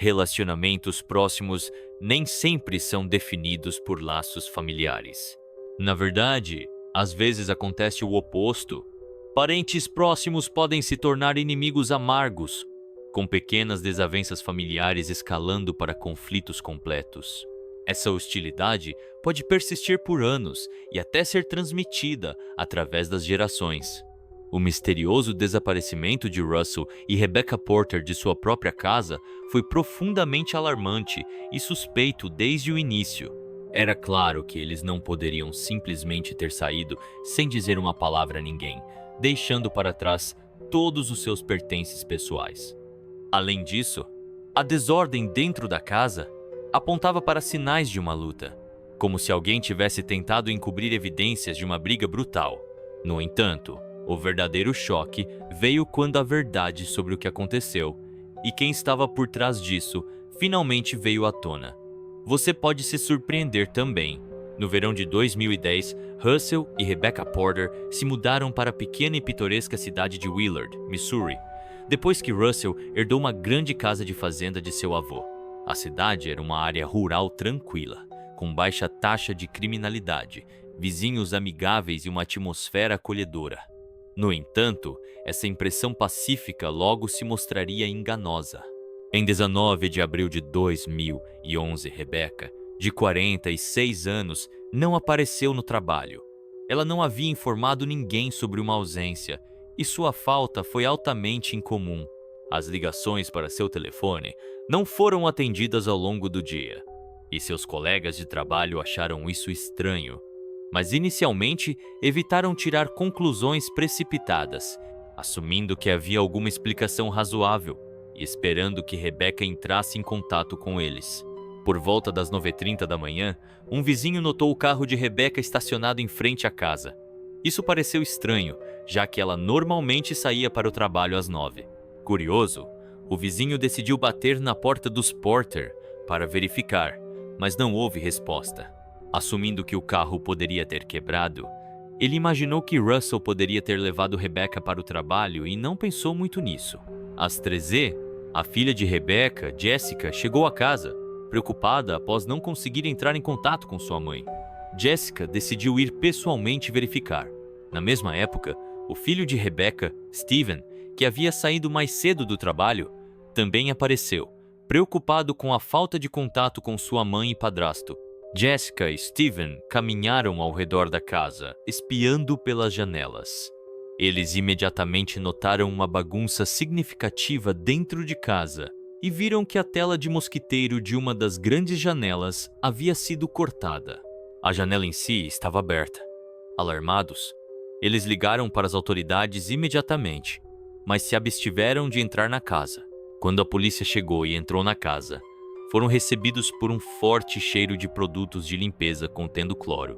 Relacionamentos próximos nem sempre são definidos por laços familiares. Na verdade, às vezes acontece o oposto. Parentes próximos podem se tornar inimigos amargos, com pequenas desavenças familiares escalando para conflitos completos. Essa hostilidade pode persistir por anos e até ser transmitida através das gerações. O misterioso desaparecimento de Russell e Rebecca Porter de sua própria casa foi profundamente alarmante e suspeito desde o início. Era claro que eles não poderiam simplesmente ter saído sem dizer uma palavra a ninguém, deixando para trás todos os seus pertences pessoais. Além disso, a desordem dentro da casa apontava para sinais de uma luta, como se alguém tivesse tentado encobrir evidências de uma briga brutal. No entanto, o verdadeiro choque veio quando a verdade sobre o que aconteceu e quem estava por trás disso finalmente veio à tona. Você pode se surpreender também. No verão de 2010, Russell e Rebecca Porter se mudaram para a pequena e pitoresca cidade de Willard, Missouri, depois que Russell herdou uma grande casa de fazenda de seu avô. A cidade era uma área rural tranquila, com baixa taxa de criminalidade, vizinhos amigáveis e uma atmosfera acolhedora. No entanto, essa impressão pacífica logo se mostraria enganosa. Em 19 de abril de 2011, Rebecca, de 46 anos, não apareceu no trabalho. Ela não havia informado ninguém sobre uma ausência, e sua falta foi altamente incomum. As ligações para seu telefone não foram atendidas ao longo do dia, e seus colegas de trabalho acharam isso estranho. Mas inicialmente evitaram tirar conclusões precipitadas, assumindo que havia alguma explicação razoável e esperando que Rebecca entrasse em contato com eles. Por volta das 9h30 da manhã, um vizinho notou o carro de Rebecca estacionado em frente à casa. Isso pareceu estranho, já que ela normalmente saía para o trabalho às 9. Curioso, o vizinho decidiu bater na porta dos Porter para verificar, mas não houve resposta. Assumindo que o carro poderia ter quebrado, ele imaginou que Russell poderia ter levado Rebecca para o trabalho e não pensou muito nisso. Às 13h, a filha de Rebecca, Jessica, chegou à casa, preocupada após não conseguir entrar em contato com sua mãe. Jessica decidiu ir pessoalmente verificar. Na mesma época, o filho de Rebecca, Steven, que havia saído mais cedo do trabalho, também apareceu, preocupado com a falta de contato com sua mãe e padrasto. Jessica e Steven caminharam ao redor da casa, espiando pelas janelas. Eles imediatamente notaram uma bagunça significativa dentro de casa e viram que a tela de mosquiteiro de uma das grandes janelas havia sido cortada. A janela em si estava aberta. Alarmados, eles ligaram para as autoridades imediatamente, mas se abstiveram de entrar na casa. Quando a polícia chegou e entrou na casa, foram recebidos por um forte cheiro de produtos de limpeza contendo cloro.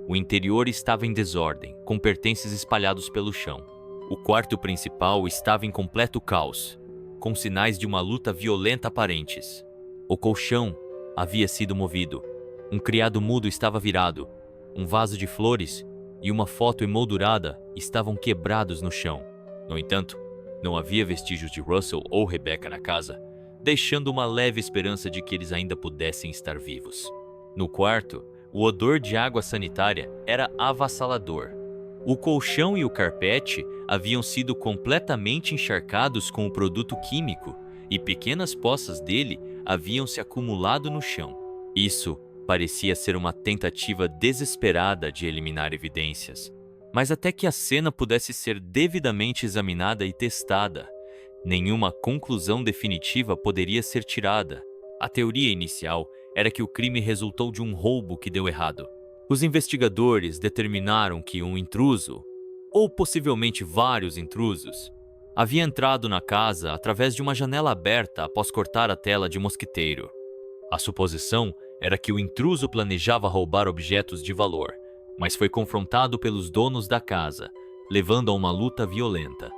O interior estava em desordem, com pertences espalhados pelo chão. O quarto principal estava em completo caos, com sinais de uma luta violenta aparentes. O colchão havia sido movido. Um criado mudo estava virado. Um vaso de flores e uma foto emoldurada estavam quebrados no chão. No entanto, não havia vestígios de Russell ou Rebecca na casa, deixando uma leve esperança de que eles ainda pudessem estar vivos. No quarto, o odor de água sanitária era avassalador. O colchão e o carpete haviam sido completamente encharcados com o produto químico e pequenas poças dele haviam se acumulado no chão. Isso parecia ser uma tentativa desesperada de eliminar evidências. Mas até que a cena pudesse ser devidamente examinada e testada, nenhuma conclusão definitiva poderia ser tirada. A teoria inicial era que o crime resultou de um roubo que deu errado. Os investigadores determinaram que um intruso, ou possivelmente vários intrusos, havia entrado na casa através de uma janela aberta após cortar a tela de mosquiteiro. A suposição era que o intruso planejava roubar objetos de valor, mas foi confrontado pelos donos da casa, levando a uma luta violenta.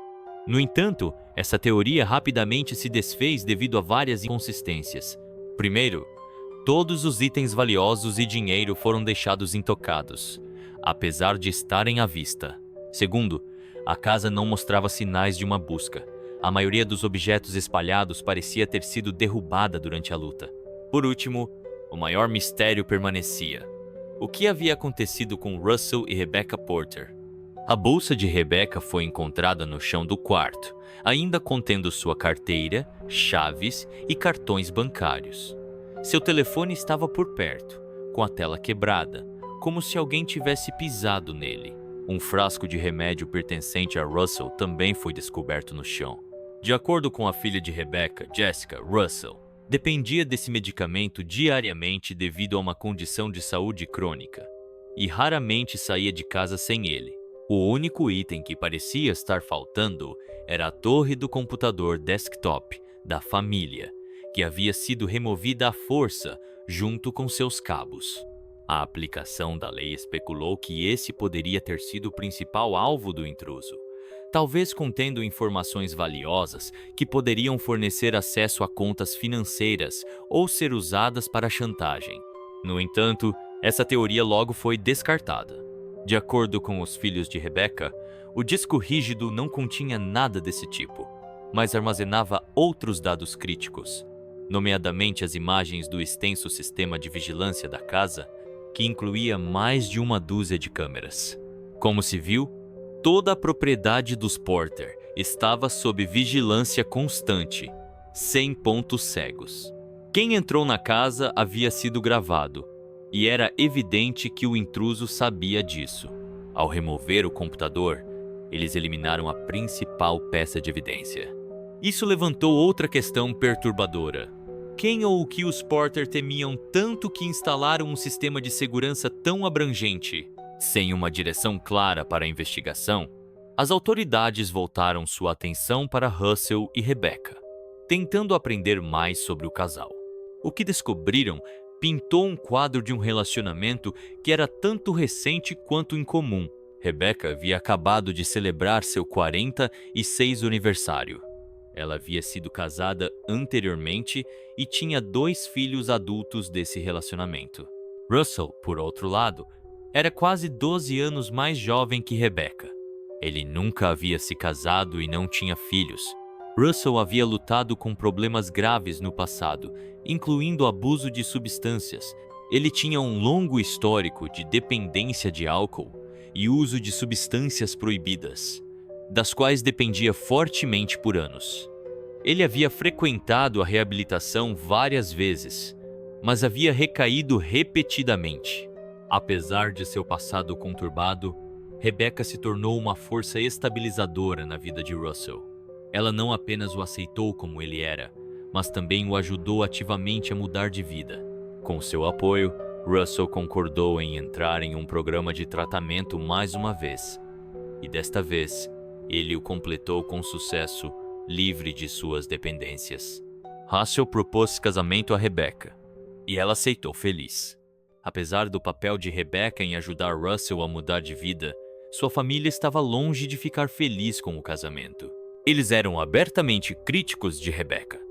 No entanto, essa teoria rapidamente se desfez devido a várias inconsistências. Primeiro, todos os itens valiosos e dinheiro foram deixados intocados, apesar de estarem à vista. Segundo, a casa não mostrava sinais de uma busca. A maioria dos objetos espalhados parecia ter sido derrubada durante a luta. Por último, o maior mistério permanecia. O que havia acontecido com Russell e Rebecca Porter? A bolsa de Rebecca foi encontrada no chão do quarto, ainda contendo sua carteira, chaves e cartões bancários. Seu telefone estava por perto, com a tela quebrada, como se alguém tivesse pisado nele. Um frasco de remédio pertencente a Russell também foi descoberto no chão. De acordo com a filha de Rebecca, Jessica, Russell dependia desse medicamento diariamente devido a uma condição de saúde crônica e raramente saía de casa sem ele. O único item que parecia estar faltando era a torre do computador desktop da família, que havia sido removida à força junto com seus cabos. A aplicação da lei especulou que esse poderia ter sido o principal alvo do intruso, talvez contendo informações valiosas que poderiam fornecer acesso a contas financeiras ou ser usadas para chantagem. No entanto, essa teoria logo foi descartada. De acordo com os filhos de Rebecca, o disco rígido não continha nada desse tipo, mas armazenava outros dados críticos, nomeadamente as imagens do extenso sistema de vigilância da casa, que incluía mais de uma dúzia de câmeras. Como se viu, toda a propriedade dos Porter estava sob vigilância constante, sem pontos cegos. Quem entrou na casa havia sido gravado, e era evidente que o intruso sabia disso. Ao remover o computador, eles eliminaram a principal peça de evidência. Isso levantou outra questão perturbadora. Quem ou o que os Porter temiam tanto que instalaram um sistema de segurança tão abrangente? Sem uma direção clara para a investigação, as autoridades voltaram sua atenção para Russell e Rebecca, tentando aprender mais sobre o casal. O que descobriram pintou um quadro de um relacionamento que era tanto recente quanto incomum. Rebecca havia acabado de celebrar seu 46º aniversário. Ela havia sido casada anteriormente e tinha 2 filhos adultos desse relacionamento. Russell, por outro lado, era quase 12 anos mais jovem que Rebecca. Ele nunca havia se casado e não tinha filhos. Russell havia lutado com problemas graves no passado, incluindo abuso de substâncias. Ele tinha um longo histórico de dependência de álcool e uso de substâncias proibidas, das quais dependia fortemente por anos. Ele havia frequentado a reabilitação várias vezes, mas havia recaído repetidamente. Apesar de seu passado conturbado, Rebecca se tornou uma força estabilizadora na vida de Russell. Ela não apenas o aceitou como ele era, mas também o ajudou ativamente a mudar de vida. Com seu apoio, Russell concordou em entrar em um programa de tratamento mais uma vez. E desta vez, ele o completou com sucesso, livre de suas dependências. Russell propôs casamento a Rebecca, e ela aceitou feliz. Apesar do papel de Rebecca em ajudar Russell a mudar de vida, sua família estava longe de ficar feliz com o casamento. Eles eram abertamente críticos de Rebecca,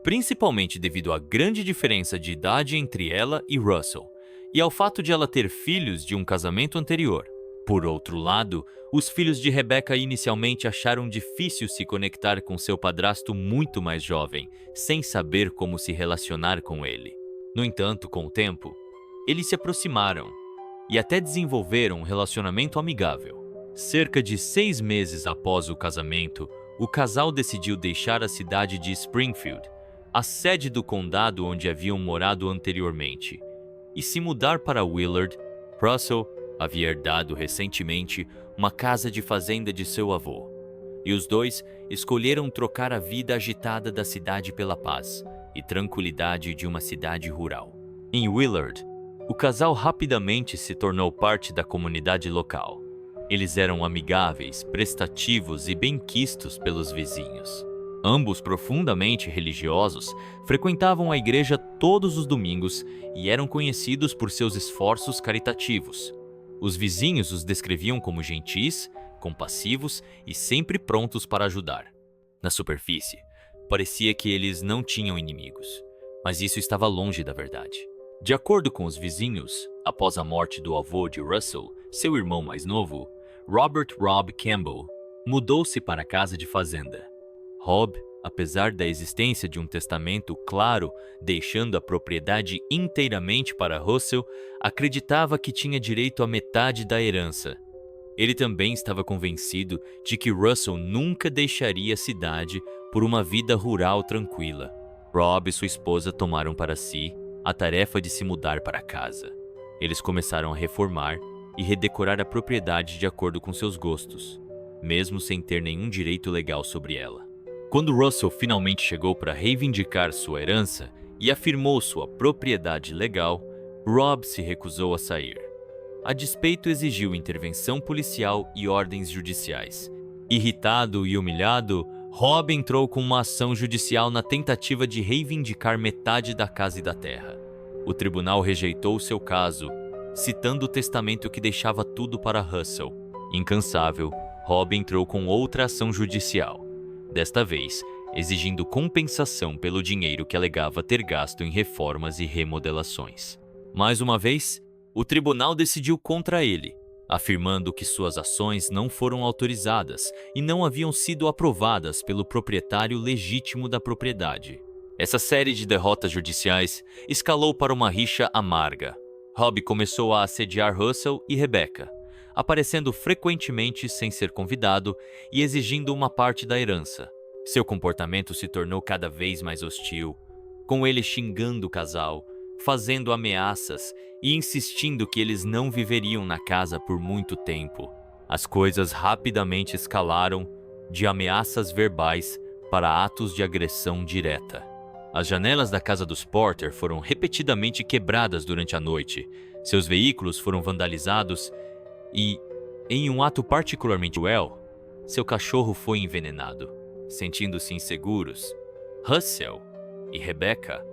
principalmente devido à grande diferença de idade entre ela e Russell, e ao fato de ela ter filhos de um casamento anterior. Por outro lado, os filhos de Rebecca inicialmente acharam difícil se conectar com seu padrasto muito mais jovem, sem saber como se relacionar com ele. No entanto, com o tempo, eles se aproximaram e até desenvolveram um relacionamento amigável. Cerca de 6 meses após o casamento, o casal decidiu deixar a cidade de Springfield, a sede do condado onde haviam morado anteriormente, e se mudar para Willard. Russell havia herdado recentemente uma casa de fazenda de seu avô, e os dois escolheram trocar a vida agitada da cidade pela paz e tranquilidade de uma cidade rural. Em Willard, o casal rapidamente se tornou parte da comunidade local. Eles eram amigáveis, prestativos e bem-quistos pelos vizinhos. Ambos profundamente religiosos, frequentavam a igreja todos os domingos e eram conhecidos por seus esforços caritativos. Os vizinhos os descreviam como gentis, compassivos e sempre prontos para ajudar. Na superfície, parecia que eles não tinham inimigos, mas isso estava longe da verdade. De acordo com os vizinhos, após a morte do avô de Russell, seu irmão mais novo, Robert Rob Campbell, mudou-se para a casa de fazenda. Rob, apesar da existência de um testamento claro deixando a propriedade inteiramente para Russell, acreditava que tinha direito à metade da herança. Ele também estava convencido de que Russell nunca deixaria a cidade por uma vida rural tranquila. Rob e sua esposa tomaram para si a tarefa de se mudar para casa. Eles começaram a reformar e redecorar a propriedade de acordo com seus gostos, mesmo sem ter nenhum direito legal sobre ela. Quando Russell finalmente chegou para reivindicar sua herança e afirmou sua propriedade legal, Rob se recusou a sair. A despeito exigiu intervenção policial e ordens judiciais. Irritado e humilhado, Rob entrou com uma ação judicial na tentativa de reivindicar metade da casa e da terra. O tribunal rejeitou seu caso, citando o testamento que deixava tudo para Russell. Incansável, Rob entrou com outra ação judicial, desta vez exigindo compensação pelo dinheiro que alegava ter gasto em reformas e remodelações. Mais uma vez, o tribunal decidiu contra ele, afirmando que suas ações não foram autorizadas e não haviam sido aprovadas pelo proprietário legítimo da propriedade. Essa série de derrotas judiciais escalou para uma rixa amarga. Rob começou a assediar Russell e Rebecca, aparecendo frequentemente sem ser convidado e exigindo uma parte da herança. Seu comportamento se tornou cada vez mais hostil, com ele xingando o casal, fazendo ameaças e insistindo que eles não viveriam na casa por muito tempo. As coisas rapidamente escalaram de ameaças verbais para atos de agressão direta. As janelas da casa dos Porter foram repetidamente quebradas durante a noite, seus veículos foram vandalizados e, em um ato particularmente cruel, seu cachorro foi envenenado. Sentindo-se inseguros, Russell e Rebecca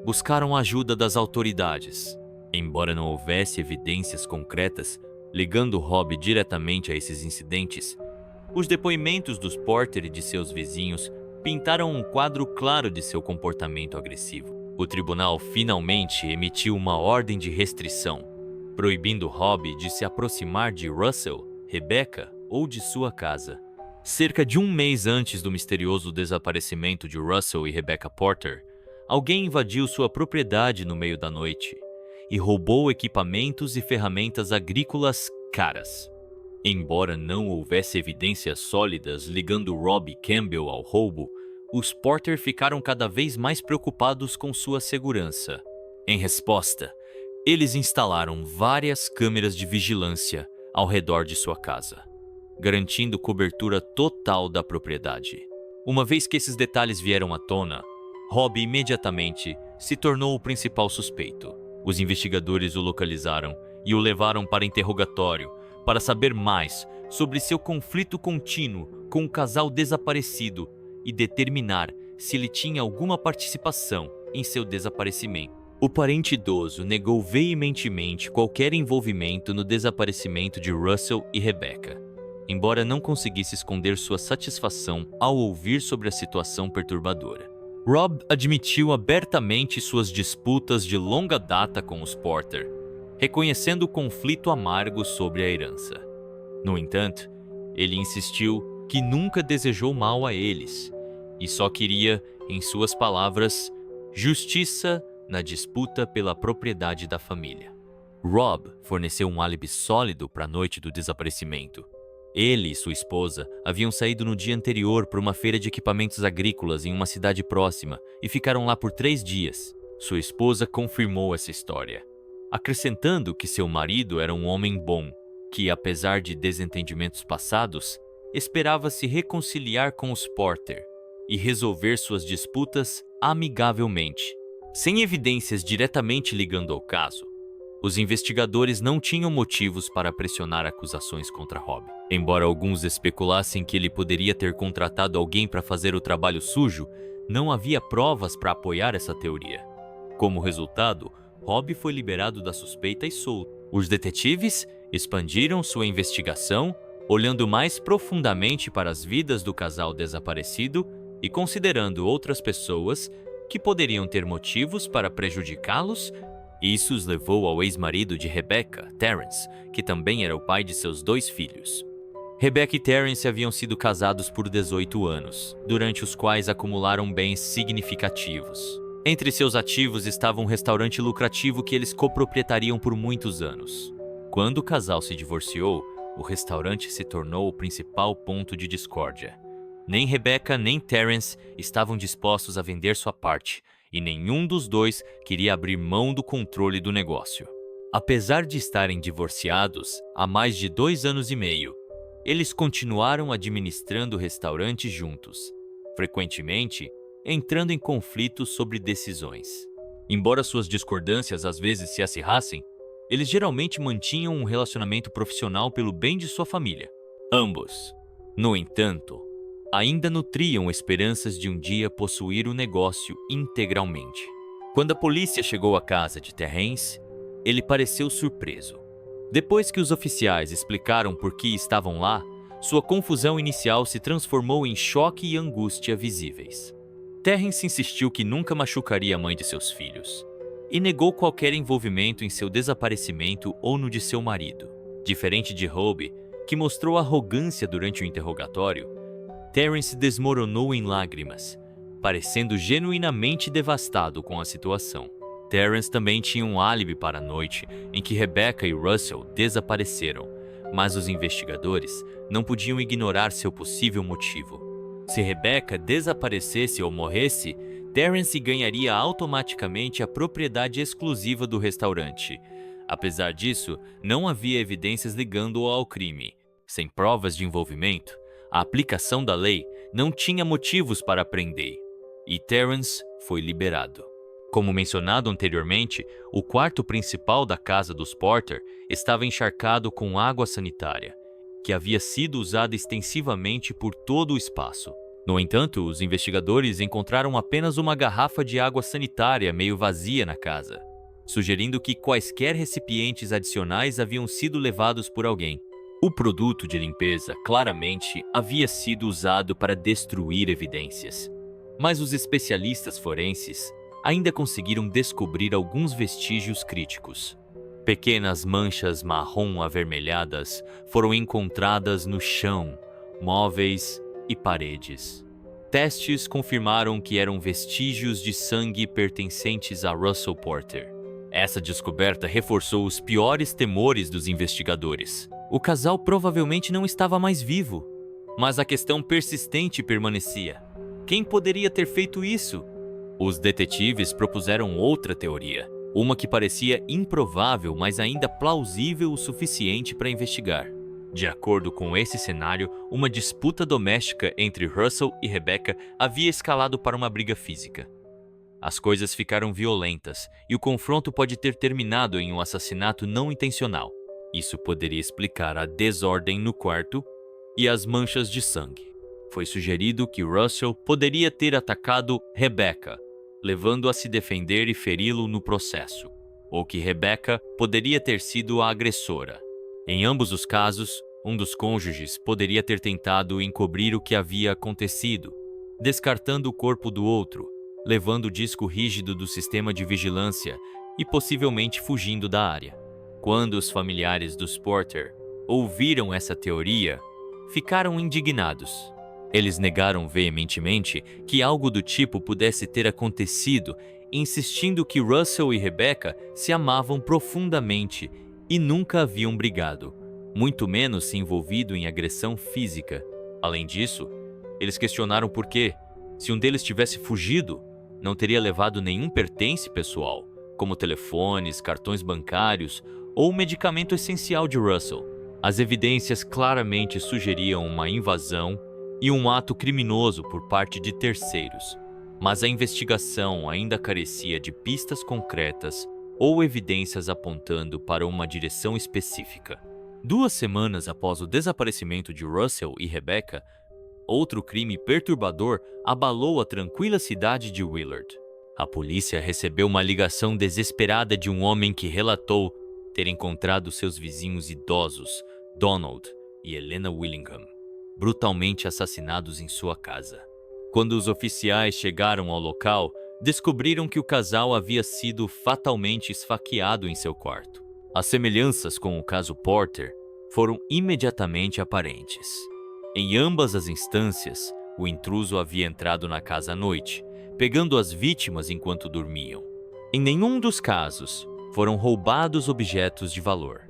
buscaram a ajuda das autoridades. Embora não houvesse evidências concretas ligando Rob diretamente a esses incidentes, os depoimentos dos Porter e de seus vizinhos pintaram um quadro claro de seu comportamento agressivo. O tribunal finalmente emitiu uma ordem de restrição, proibindo Rob de se aproximar de Russell, Rebecca ou de sua casa. Cerca de um mês antes do misterioso desaparecimento de Russell e Rebecca Porter, alguém invadiu sua propriedade no meio da noite e roubou equipamentos e ferramentas agrícolas caras. Embora não houvesse evidências sólidas ligando Rob Campbell ao roubo, os Porter ficaram cada vez mais preocupados com sua segurança. Em resposta, eles instalaram várias câmeras de vigilância ao redor de sua casa, garantindo cobertura total da propriedade. Uma vez que esses detalhes vieram à tona, Rob imediatamente se tornou o principal suspeito. Os investigadores o localizaram e o levaram para interrogatório para saber mais sobre seu conflito contínuo com o casal desaparecido e determinar se ele tinha alguma participação em seu desaparecimento. O parente idoso negou veementemente qualquer envolvimento no desaparecimento de Russell e Rebecca, embora não conseguisse esconder sua satisfação ao ouvir sobre a situação perturbadora. Rob admitiu abertamente suas disputas de longa data com os Porter, reconhecendo o conflito amargo sobre a herança. No entanto, ele insistiu que nunca desejou mal a eles e só queria, em suas palavras, justiça na disputa pela propriedade da família. Rob forneceu um álibi sólido para a noite do desaparecimento. Ele e sua esposa haviam saído no dia anterior para uma feira de equipamentos agrícolas em uma cidade próxima e ficaram lá por 3 dias. Sua esposa confirmou essa história, acrescentando que seu marido era um homem bom, que, apesar de desentendimentos passados, esperava se reconciliar com os Porter e resolver suas disputas amigavelmente. Sem evidências diretamente ligando ao caso, os investigadores não tinham motivos para pressionar acusações contra Rob. Embora alguns especulassem que ele poderia ter contratado alguém para fazer o trabalho sujo, não havia provas para apoiar essa teoria. Como resultado, Rob foi liberado da suspeita e solto. Os detetives expandiram sua investigação, olhando mais profundamente para as vidas do casal desaparecido e considerando outras pessoas que poderiam ter motivos para prejudicá-los. Isso os levou ao ex-marido de Rebecca, Terence, que também era o pai de seus 2 filhos. Rebecca e Terence haviam sido casados por 18 anos, durante os quais acumularam bens significativos. Entre seus ativos estava um restaurante lucrativo que eles coproprietariam por muitos anos. Quando o casal se divorciou, o restaurante se tornou o principal ponto de discórdia. Nem Rebecca nem Terence estavam dispostos a vender sua parte, e nenhum dos dois queria abrir mão do controle do negócio. Apesar de estarem divorciados há mais de 2 anos e meio, eles continuaram administrando o restaurante juntos, frequentemente entrando em conflitos sobre decisões. Embora suas discordâncias às vezes se acirrassem, eles geralmente mantinham um relacionamento profissional pelo bem de sua família. Ambos, no entanto, ainda nutriam esperanças de um dia possuir o negócio integralmente. Quando a polícia chegou à casa de Terence, ele pareceu surpreso. Depois que os oficiais explicaram por que estavam lá, sua confusão inicial se transformou em choque e angústia visíveis. Terence insistiu que nunca machucaria a mãe de seus filhos e negou qualquer envolvimento em seu desaparecimento ou no de seu marido. Diferente de Hobe, que mostrou arrogância durante o interrogatório, Terence desmoronou em lágrimas, parecendo genuinamente devastado com a situação. Terence também tinha um álibi para a noite em que Rebecca e Russell desapareceram, mas os investigadores não podiam ignorar seu possível motivo. Se Rebecca desaparecesse ou morresse, Terence ganharia automaticamente a propriedade exclusiva do restaurante. Apesar disso, não havia evidências ligando-o ao crime. Sem provas de envolvimento, a aplicação da lei não tinha motivos para prender, e Terence foi liberado. Como mencionado anteriormente, o quarto principal da casa dos Porter estava encharcado com água sanitária, que havia sido usada extensivamente por todo o espaço. No entanto, os investigadores encontraram apenas uma garrafa de água sanitária meio vazia na casa, sugerindo que quaisquer recipientes adicionais haviam sido levados por alguém. O produto de limpeza claramente havia sido usado para destruir evidências, mas os especialistas forenses ainda conseguiram descobrir alguns vestígios críticos. Pequenas manchas marrom avermelhadas foram encontradas no chão, móveis e paredes. Testes confirmaram que eram vestígios de sangue pertencentes a Russell Porter. Essa descoberta reforçou os piores temores dos investigadores. O casal provavelmente não estava mais vivo, mas a questão persistente permanecia. Quem poderia ter feito isso? Os detetives propuseram outra teoria, uma que parecia improvável, mas ainda plausível o suficiente para investigar. De acordo com esse cenário, uma disputa doméstica entre Russell e Rebecca havia escalado para uma briga física. As coisas ficaram violentas e o confronto pode ter terminado em um assassinato não intencional. Isso poderia explicar a desordem no quarto e as manchas de sangue. Foi sugerido que Russell poderia ter atacado Rebecca, levando-a a se defender e feri-lo no processo, ou que Rebecca poderia ter sido a agressora. Em ambos os casos, um dos cônjuges poderia ter tentado encobrir o que havia acontecido, descartando o corpo do outro, levando o disco rígido do sistema de vigilância e possivelmente fugindo da área. Quando os familiares dos Porter ouviram essa teoria, ficaram indignados. Eles negaram veementemente que algo do tipo pudesse ter acontecido, insistindo que Russell e Rebecca se amavam profundamente e nunca haviam brigado, muito menos se envolvido em agressão física. Além disso, eles questionaram por que, se um deles tivesse fugido, não teria levado nenhum pertence pessoal, como telefones, cartões bancários ou medicamento essencial de Russell. As evidências claramente sugeriam uma invasão e um ato criminoso por parte de terceiros, mas a investigação ainda carecia de pistas concretas ou evidências apontando para uma direção específica. 2 semanas após o desaparecimento de Russell e Rebecca, outro crime perturbador abalou a tranquila cidade de Willard. A polícia recebeu uma ligação desesperada de um homem que relatou ter encontrado seus vizinhos idosos, Donald e Helena Willingham, brutalmente assassinados em sua casa. Quando os oficiais chegaram ao local, descobriram que o casal havia sido fatalmente esfaqueado em seu quarto. As semelhanças com o caso Porter foram imediatamente aparentes. Em ambas as instâncias, o intruso havia entrado na casa à noite, pegando as vítimas enquanto dormiam. Em nenhum dos casos, foram roubados objetos de valor,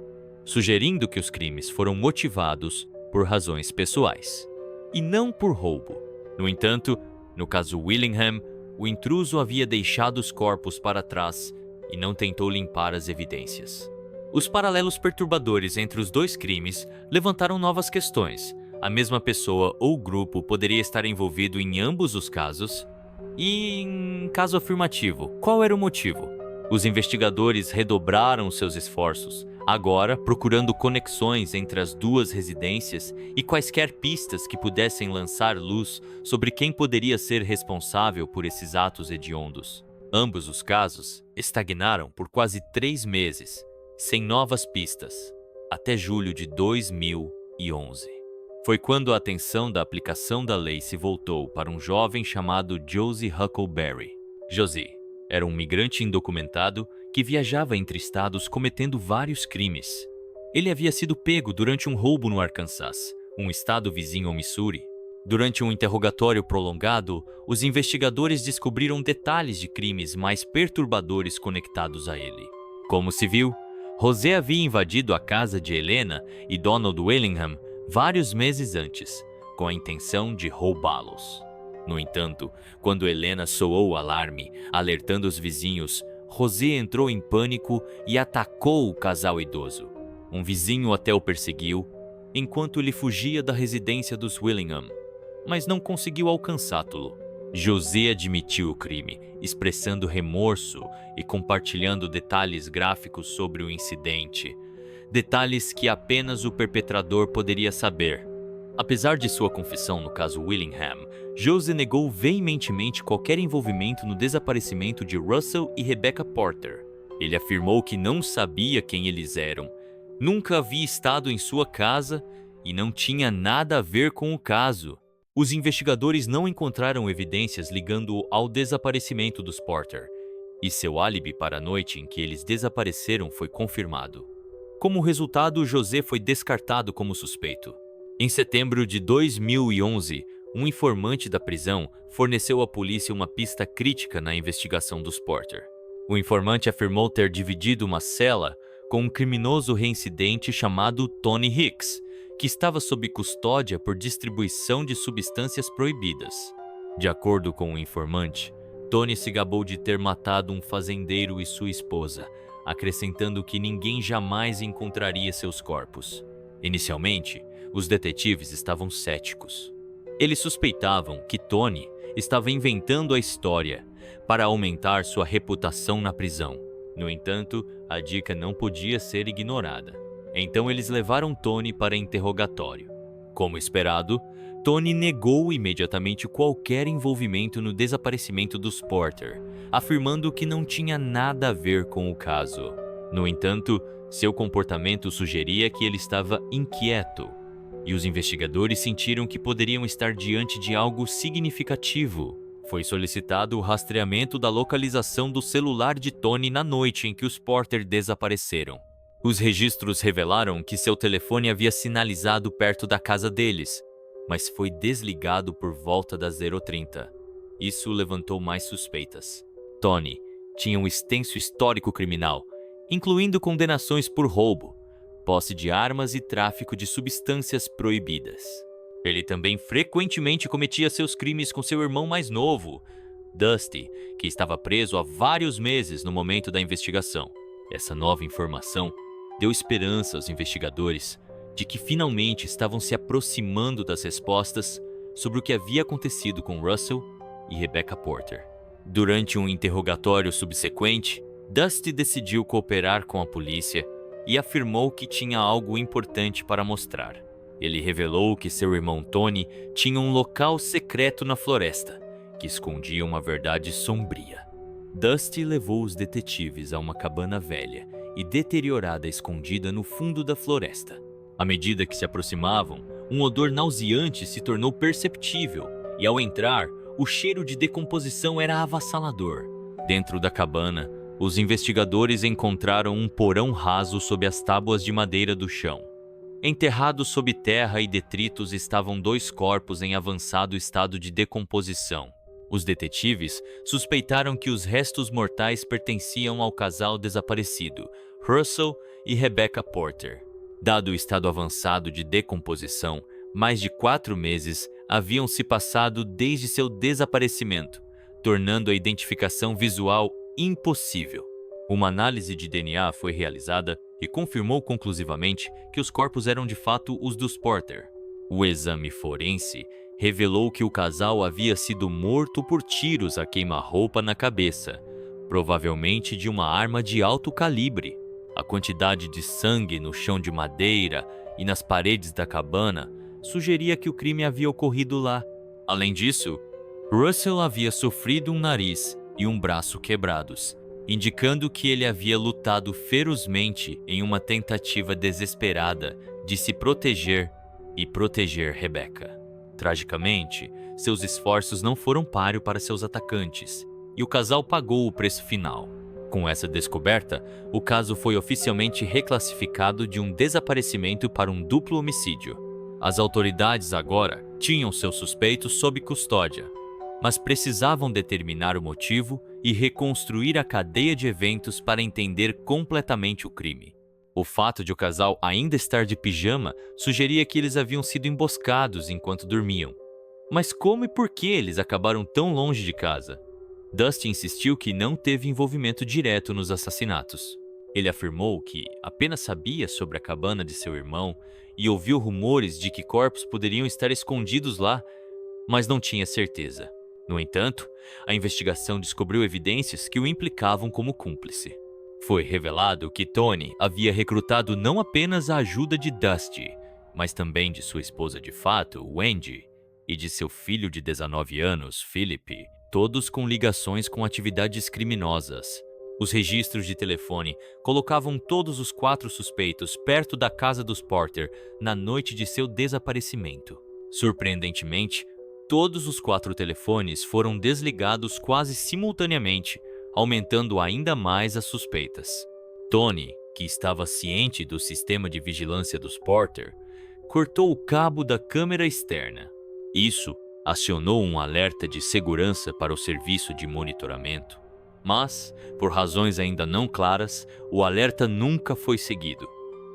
sugerindo que os crimes foram motivados por razões pessoais, e não por roubo. No entanto, no caso Willingham, o intruso havia deixado os corpos para trás e não tentou limpar as evidências. Os paralelos perturbadores entre os dois crimes levantaram novas questões. A mesma pessoa ou grupo poderia estar envolvido em ambos os casos? E, em caso afirmativo, qual era o motivo? Os investigadores redobraram seus esforços, agora procurando conexões entre as duas residências e quaisquer pistas que pudessem lançar luz sobre quem poderia ser responsável por esses atos hediondos. Ambos os casos estagnaram por quase 3 meses, sem novas pistas, até julho de 2011. Foi quando a atenção da aplicação da lei se voltou para um jovem chamado Josie Huckleberry. Josie era um migrante indocumentado que viajava entre estados cometendo vários crimes. Ele havia sido pego durante um roubo no Arkansas, um estado vizinho ao Missouri. Durante um interrogatório prolongado, os investigadores descobriram detalhes de crimes mais perturbadores conectados a ele. Como se viu, José havia invadido a casa de Helena e Donald Willingham vários meses antes, com a intenção de roubá-los. No entanto, quando Helena soou o alarme, alertando os vizinhos, José entrou em pânico e atacou o casal idoso. Um vizinho até o perseguiu, enquanto ele fugia da residência dos Willingham, mas não conseguiu alcançá-lo. José admitiu o crime, expressando remorso e compartilhando detalhes gráficos sobre o incidente. Detalhes que apenas o perpetrador poderia saber. Apesar de sua confissão no caso Willingham, José negou veementemente qualquer envolvimento no desaparecimento de Russell e Rebecca Porter. Ele afirmou que não sabia quem eles eram, nunca havia estado em sua casa e não tinha nada a ver com o caso. Os investigadores não encontraram evidências ligando-o ao desaparecimento dos Porter, e seu álibi para a noite em que eles desapareceram foi confirmado. Como resultado, José foi descartado como suspeito. Em setembro de 2011, um informante da prisão forneceu à polícia uma pista crítica na investigação dos Porter. O informante afirmou ter dividido uma cela com um criminoso reincidente chamado Tony Hicks, que estava sob custódia por distribuição de substâncias proibidas. De acordo com o informante, Tony se gabou de ter matado um fazendeiro e sua esposa, acrescentando que ninguém jamais encontraria seus corpos. Inicialmente, os detetives estavam céticos. Eles suspeitavam que Tony estava inventando a história para aumentar sua reputação na prisão. No entanto, a dica não podia ser ignorada. Então eles levaram Tony para interrogatório. Como esperado, Tony negou imediatamente qualquer envolvimento no desaparecimento dos Porter, afirmando que não tinha nada a ver com o caso. No entanto, seu comportamento sugeria que ele estava inquieto, e os investigadores sentiram que poderiam estar diante de algo significativo. Foi solicitado o rastreamento da localização do celular de Tony na noite em que os Porter desapareceram. Os registros revelaram que seu telefone havia sinalizado perto da casa deles, mas foi desligado por volta das 0h30. Isso levantou mais suspeitas. Tony tinha um extenso histórico criminal, incluindo condenações por roubo, posse de armas e tráfico de substâncias proibidas. Ele também frequentemente cometia seus crimes com seu irmão mais novo, Dusty, que estava preso há vários meses no momento da investigação. Essa nova informação deu esperança aos investigadores de que finalmente estavam se aproximando das respostas sobre o que havia acontecido com Russell e Rebecca Porter. Durante um interrogatório subsequente, Dusty decidiu cooperar com a polícia e afirmou que tinha algo importante para mostrar. Ele revelou que seu irmão Tony tinha um local secreto na floresta, que escondia uma verdade sombria. Dusty levou os detetives a uma cabana velha e deteriorada escondida no fundo da floresta. À medida que se aproximavam, um odor nauseante se tornou perceptível e, ao entrar, o cheiro de decomposição era avassalador. Dentro da cabana, os investigadores encontraram um porão raso sob as tábuas de madeira do chão. Enterrados sob terra e detritos estavam 2 corpos em avançado estado de decomposição. Os detetives suspeitaram que os restos mortais pertenciam ao casal desaparecido, Russell e Rebecca Porter. Dado o estado avançado de decomposição, mais de 4 meses haviam se passado desde seu desaparecimento, tornando a identificação visual impossível. Uma análise de DNA foi realizada e confirmou conclusivamente que os corpos eram de fato os dos Porter. O exame forense revelou que o casal havia sido morto por tiros a queima-roupa na cabeça, provavelmente de uma arma de alto calibre. A quantidade de sangue no chão de madeira e nas paredes da cabana sugeria que o crime havia ocorrido lá. Além disso, Russell havia sofrido um nariz e um braço quebrados, indicando que ele havia lutado ferozmente em uma tentativa desesperada de se proteger e proteger Rebecca. Tragicamente, seus esforços não foram páreo para seus atacantes, e o casal pagou o preço final. Com essa descoberta, o caso foi oficialmente reclassificado de um desaparecimento para um duplo homicídio. As autoridades agora tinham seus suspeitos sob custódia, mas precisavam determinar o motivo e reconstruir a cadeia de eventos para entender completamente o crime. O fato de o casal ainda estar de pijama sugeria que eles haviam sido emboscados enquanto dormiam. Mas como e por que eles acabaram tão longe de casa? Dusty insistiu que não teve envolvimento direto nos assassinatos. Ele afirmou que apenas sabia sobre a cabana de seu irmão e ouviu rumores de que corpos poderiam estar escondidos lá, mas não tinha certeza. No entanto, a investigação descobriu evidências que o implicavam como cúmplice. Foi revelado que Tony havia recrutado não apenas a ajuda de Dusty, mas também de sua esposa de fato, Wendy, e de seu filho de 19 anos, Philip, todos com ligações com atividades criminosas. Os registros de telefone colocavam todos os 4 suspeitos perto da casa dos Porter na noite de seu desaparecimento. Surpreendentemente, todos os 4 telefones foram desligados quase simultaneamente, aumentando ainda mais as suspeitas. Tony, que estava ciente do sistema de vigilância dos Porter, cortou o cabo da câmera externa. Isso acionou um alerta de segurança para o serviço de monitoramento. Mas, por razões ainda não claras, o alerta nunca foi seguido.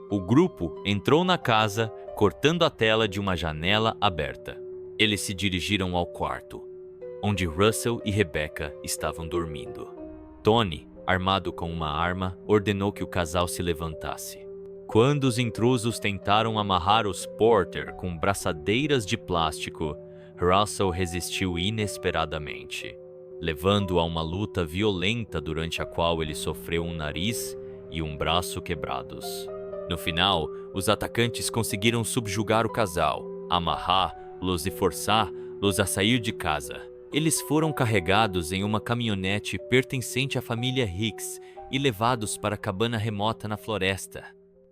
O grupo entrou na casa, cortando a tela de uma janela aberta. Eles se dirigiram ao quarto, onde Russell e Rebecca estavam dormindo. Tony, armado com uma arma, ordenou que o casal se levantasse. Quando os intrusos tentaram amarrar os Porter com braçadeiras de plástico, Russell resistiu inesperadamente, levando a uma luta violenta durante a qual ele sofreu um nariz e um braço quebrados. No final, os atacantes conseguiram subjugar o casal, amarrá-los e forçá-los a sair de casa. Eles foram carregados em uma caminhonete pertencente à família Hicks e levados para a cabana remota na floresta.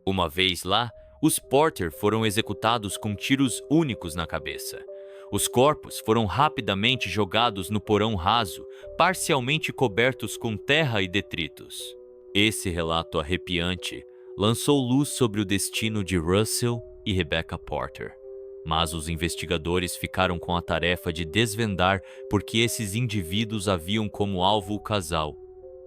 Uma vez lá, os Porter foram executados com tiros únicos na cabeça. Os corpos foram rapidamente jogados no porão raso, parcialmente cobertos com terra e detritos. Esse relato arrepiante lançou luz sobre o destino de Russell e Rebecca Porter. Mas os investigadores ficaram com a tarefa de desvendar por que esses indivíduos haviam como alvo o casal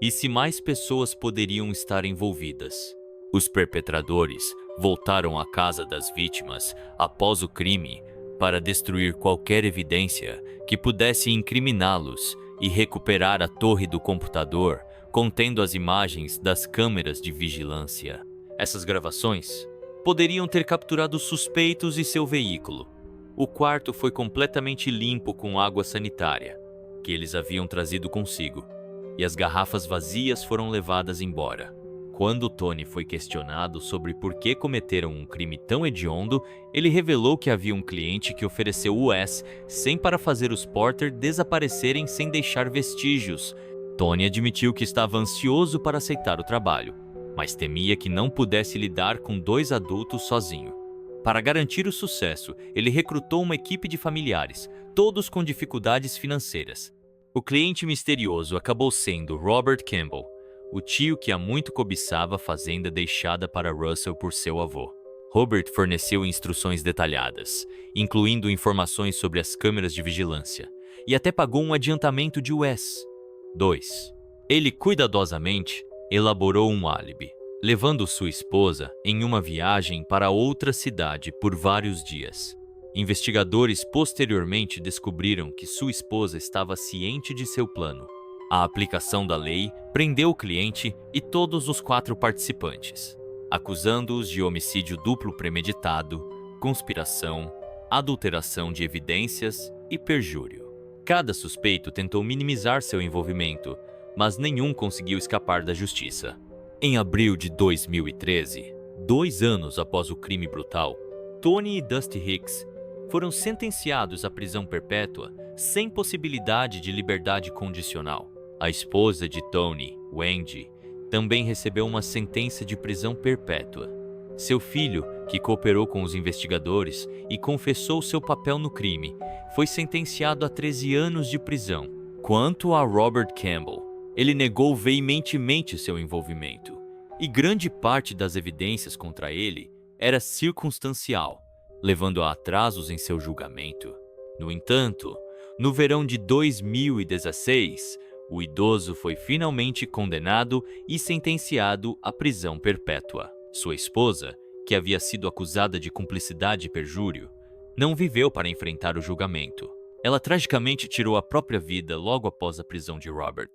e se mais pessoas poderiam estar envolvidas. Os perpetradores voltaram à casa das vítimas após o crime para destruir qualquer evidência que pudesse incriminá-los e recuperar a torre do computador contendo as imagens das câmeras de vigilância. Essas gravações poderiam ter capturado suspeitos e seu veículo. O quarto foi completamente limpo com água sanitária, que eles haviam trazido consigo, e as garrafas vazias foram levadas embora. Quando Tony foi questionado sobre por que cometeram um crime tão hediondo, ele revelou que havia um cliente que ofereceu US 100 para fazer os Porter desaparecerem sem deixar vestígios. Tony admitiu que estava ansioso para aceitar o trabalho, mas temia que não pudesse lidar com 2 adultos sozinho. Para garantir o sucesso, ele recrutou uma equipe de familiares, todos com dificuldades financeiras. O cliente misterioso acabou sendo Robert Campbell, o tio que há muito cobiçava a fazenda deixada para Russell por seu avô. Robert forneceu instruções detalhadas, incluindo informações sobre as câmeras de vigilância, e até pagou um adiantamento de US. 2. Ele cuidadosamente elaborou um álibi, levando sua esposa em uma viagem para outra cidade por vários dias. Investigadores posteriormente descobriram que sua esposa estava ciente de seu plano. A aplicação da lei prendeu o cliente e todos os 4 participantes, acusando-os de homicídio duplo premeditado, conspiração, adulteração de evidências e perjúrio. Cada suspeito tentou minimizar seu envolvimento, mas nenhum conseguiu escapar da justiça. Em abril de 2013, 2 anos após o crime brutal, Tony e Dusty Hicks foram sentenciados à prisão perpétua sem possibilidade de liberdade condicional. A esposa de Tony, Wendy, também recebeu uma sentença de prisão perpétua. Seu filho, que cooperou com os investigadores e confessou seu papel no crime, foi sentenciado a 13 anos de prisão. Quanto a Robert Campbell, ele negou veementemente seu envolvimento, e grande parte das evidências contra ele era circunstancial, levando a atrasos em seu julgamento. No entanto, no verão de 2016, o idoso foi finalmente condenado e sentenciado à prisão perpétua. Sua esposa, que havia sido acusada de cumplicidade e perjúrio, não viveu para enfrentar o julgamento. Ela tragicamente tirou a própria vida logo após a prisão de Robert.